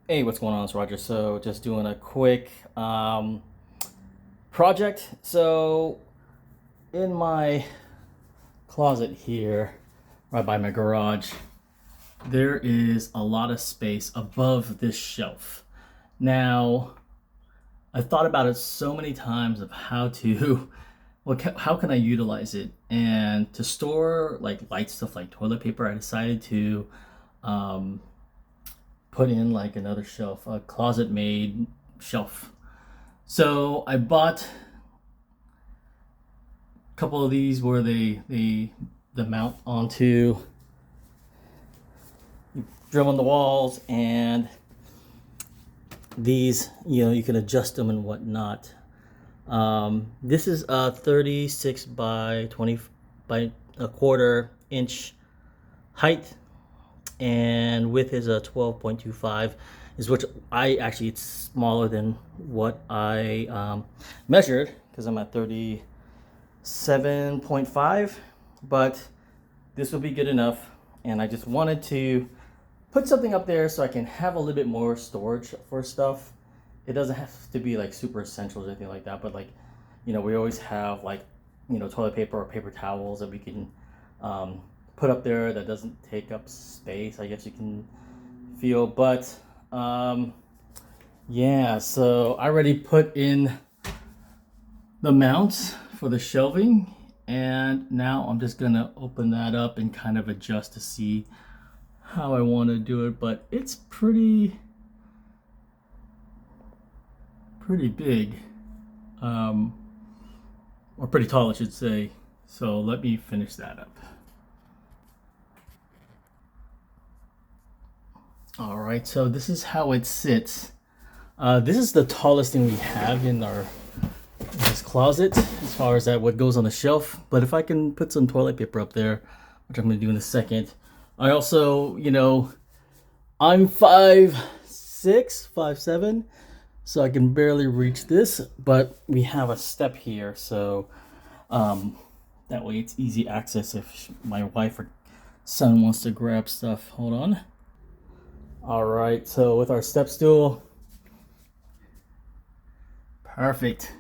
Hey, what's going on? It's Roger. So, just doing a quick project. So, in my closet here, right by my garage, there is a lot of space above this shelf. Now, I thought about it so many times of how to, how can I utilize it? And to store like light stuff like toilet paper, I decided to um, put in like another shelf, a Closetmaid shelf. So I bought a couple of these where the mount onto, drill in the walls, and these, you can adjust them and whatnot. This is a 36 by 20 by a quarter inch height, and width is a 12.25, is which it's smaller than what I measured, because I'm at 37.5, but this will be good enough. And I just wanted to put something up there so I can have a little bit more storage for stuff. It doesn't have to be like super essentials or anything like that, but like, we always have like, toilet paper or paper towels that we can put up there that doesn't take up space, I guess you can feel. But yeah, so I already put in the mounts for the shelving, and now I'm just gonna open that up and kind of adjust to see how I want to do it. But it's pretty big, or pretty tall I should say. So let me finish that up. All right, so this is how it sits. This is the tallest thing we have in this closet as far as that what goes on the shelf. But if I can put some toilet paper up there, which I'm going to do in a second. I also, I'm 5'6", 5'7", so I can barely reach this, but we have a step here, so that way it's easy access if my wife or son wants to grab stuff. Hold on. All right, so with our step stool, perfect.